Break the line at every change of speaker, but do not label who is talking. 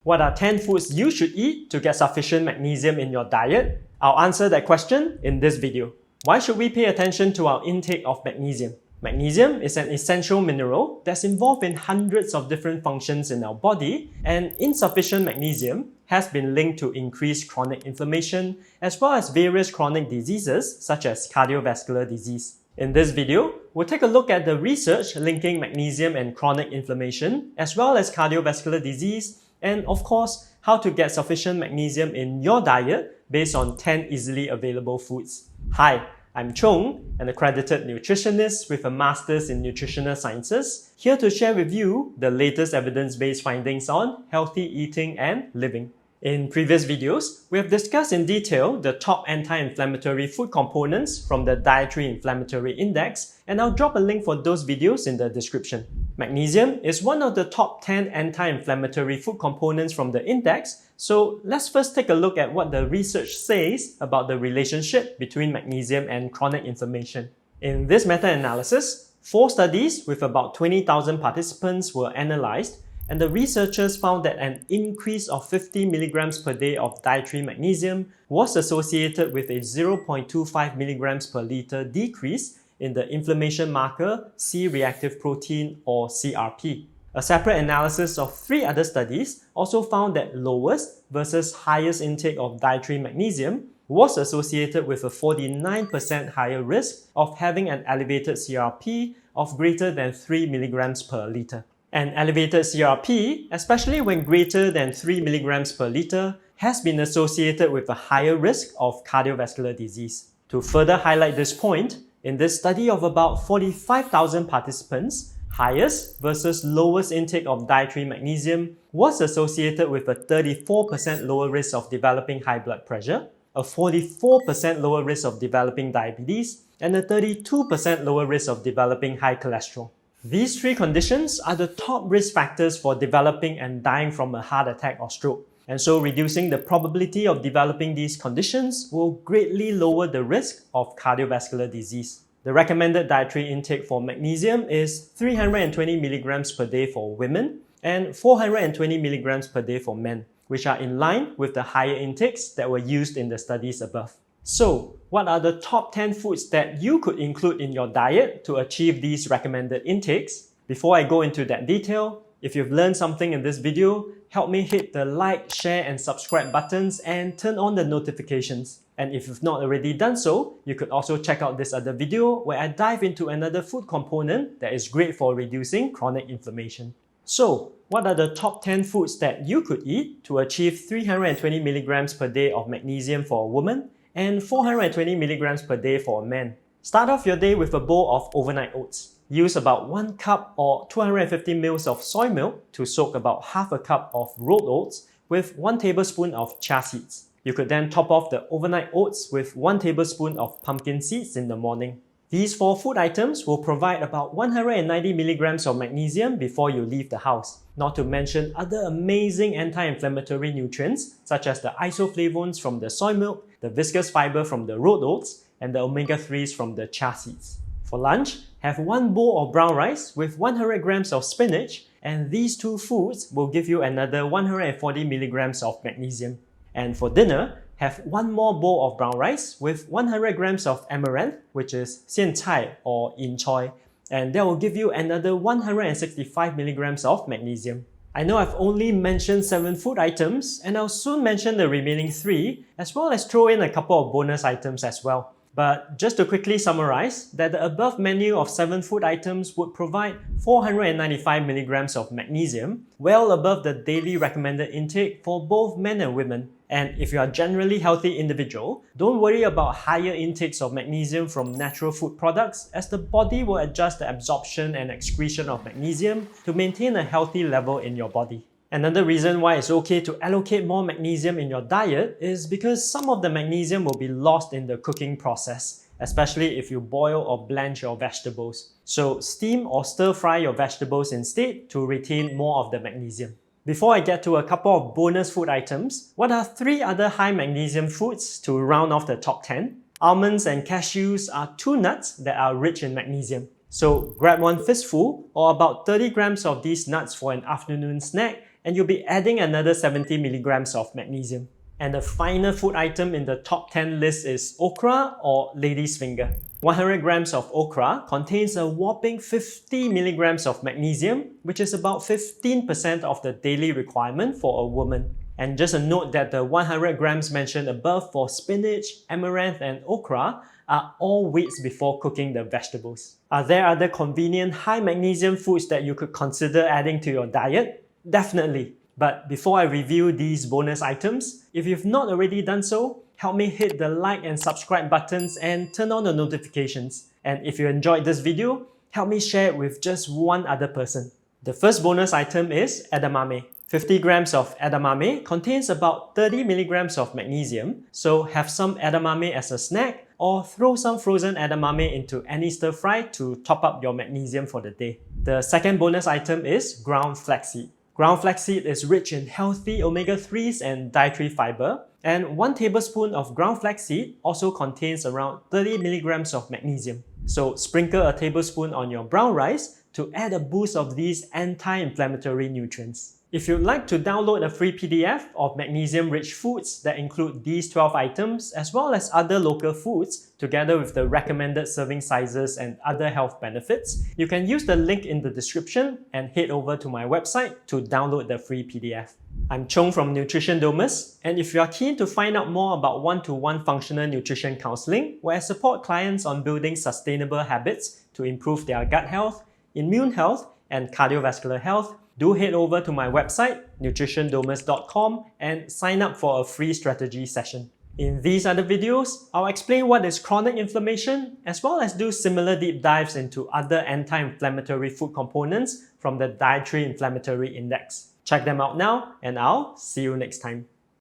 What are 10 foods you should eat to get sufficient magnesium in your diet? I'll answer that question in this video. Why should we pay attention to our intake of magnesium? Magnesium is an essential mineral that's involved in hundreds of different functions in our body, and insufficient magnesium has been linked to increased chronic inflammation as well as various chronic diseases such as cardiovascular disease. In this video, we'll take a look at the research linking magnesium and chronic inflammation as well as cardiovascular disease, and of course, how to get sufficient magnesium in your diet based on 10 easily available foods. Hi, I'm Chung, an accredited nutritionist with a master's in nutritional sciences, here to share with you the latest evidence-based findings on healthy eating and living. In previous videos, we have discussed in detail the top anti-inflammatory food components from the Dietary Inflammatory Index, and I'll drop a link for those videos in the description. Magnesium is one of the top 10 anti-inflammatory food components from the index, so let's first take a look at what the research says about the relationship between magnesium and chronic inflammation. In this meta-analysis, 4 studies with about 20,000 participants were analyzed, and the researchers found that an increase of 50 milligrams per day of dietary magnesium was associated with a 0.25 milligrams per liter decrease in the inflammation marker C-reactive protein or CRP. A separate analysis of 3 other studies also found that lowest versus highest intake of dietary magnesium was associated with a 49% higher risk of having an elevated CRP of greater than 3 milligrams per liter. An elevated CRP, especially when greater than 3 milligrams per liter, has been associated with a higher risk of cardiovascular disease. To further highlight this point, in this study of about 45,000 participants, highest versus lowest intake of dietary magnesium was associated with a 34% lower risk of developing high blood pressure, a 44% lower risk of developing diabetes, and a 32% lower risk of developing high cholesterol. These 3 conditions are the top risk factors for developing and dying from a heart attack or stroke. And so reducing the probability of developing these conditions will greatly lower the risk of cardiovascular disease. The recommended dietary intake for magnesium is 320 milligrams per day for women and 420 milligrams per day for men, which are in line with the higher intakes that were used in the studies above. So, what are the top 10 foods that you could include in your diet to achieve these recommended intakes? Before I go into that detail, if you've learned something in this video, help me hit the like, share and subscribe buttons and turn on the notifications. And if you've not already done so, you could also check out this other video where I dive into another food component that is great for reducing chronic inflammation. So, what are the top 10 foods that you could eat to achieve 320 milligrams per day of magnesium for a woman and 420 milligrams per day for a man? Start off your day with a bowl of overnight oats. Use about 1 cup or 250 ml of soy milk to soak about half a cup of rolled oats with 1 tablespoon of chia seeds. You could then top off the overnight oats with 1 tablespoon of pumpkin seeds in the morning. These 4 food items will provide about 190 milligrams of magnesium before you leave the house, not to mention other amazing anti-inflammatory nutrients such as the isoflavones from the soy milk, the viscous fiber from the rolled oats, and the omega-3s from the chia seeds. For lunch, have 1 bowl of brown rice with 100 grams of spinach, and these 2 foods will give you another 140 milligrams of magnesium. And for dinner, have 1 more bowl of brown rice with 100 grams of amaranth, which is xian cai or yin choy, and that will give you another 165 milligrams of magnesium. I know I've only mentioned 7 food items, and I'll soon mention the remaining 3, as well as throw in a couple of bonus items as well. But just to quickly summarize, that the above menu of 7 food items would provide 495 milligrams of magnesium, well above the daily recommended intake for both men and women. And if you are a generally healthy individual, don't worry about higher intakes of magnesium from natural food products, as the body will adjust the absorption and excretion of magnesium to maintain a healthy level in your body. Another reason why it's okay to allocate more magnesium in your diet is because some of the magnesium will be lost in the cooking process, especially if you boil or blanch your vegetables. So steam or stir fry your vegetables instead to retain more of the magnesium. Before I get to a couple of bonus food items, what are 3 other high magnesium foods to round off the top 10? Almonds and cashews are 2 nuts that are rich in magnesium. So grab 1 fistful or about 30 grams of these nuts for an afternoon snack and you'll be adding another 70 milligrams of magnesium. And the final food item in the top 10 list is okra or lady's finger. 100 grams of okra contains a whopping 50 milligrams of magnesium, which is about 15% of the daily requirement for a woman. And just a note that the 100 grams mentioned above for spinach, amaranth, and okra are all weights before cooking the vegetables. Are there other convenient high magnesium foods that you could consider adding to your diet? Definitely. But before I review these bonus items, if you've not already done so, help me hit the like and subscribe buttons and turn on the notifications. And if you enjoyed this video, help me share it with just one other person. The first bonus item is edamame. 50 grams of edamame contains about 30 milligrams of magnesium, so have some edamame as a snack or throw some frozen edamame into any stir fry to top up your magnesium for the day. The second bonus item is ground flaxseed. Ground flaxseed is rich in healthy omega-3s and dietary fiber, and 1 tablespoon of ground flaxseed also contains around 30 milligrams of magnesium. So sprinkle a tablespoon on your brown rice to add a boost of these anti-inflammatory nutrients. If you'd like to download a free PDF of magnesium-rich foods that include these 12 items as well as other local foods, together with the recommended serving sizes and other health benefits, you can use the link in the description and head over to my website to download the free PDF. I'm Chong from Nutrition Domus, and if you are keen to find out more about one-to-one functional nutrition counseling, where I support clients on building sustainable habits to improve their gut health, immune health, and cardiovascular health, do head over to my website, nutritiondomus.com, and sign up for a free strategy session. In these other videos, I'll explain what is chronic inflammation, as well as do similar deep dives into other anti-inflammatory food components from the Dietary Inflammatory Index. Check them out now, and I'll see you next time.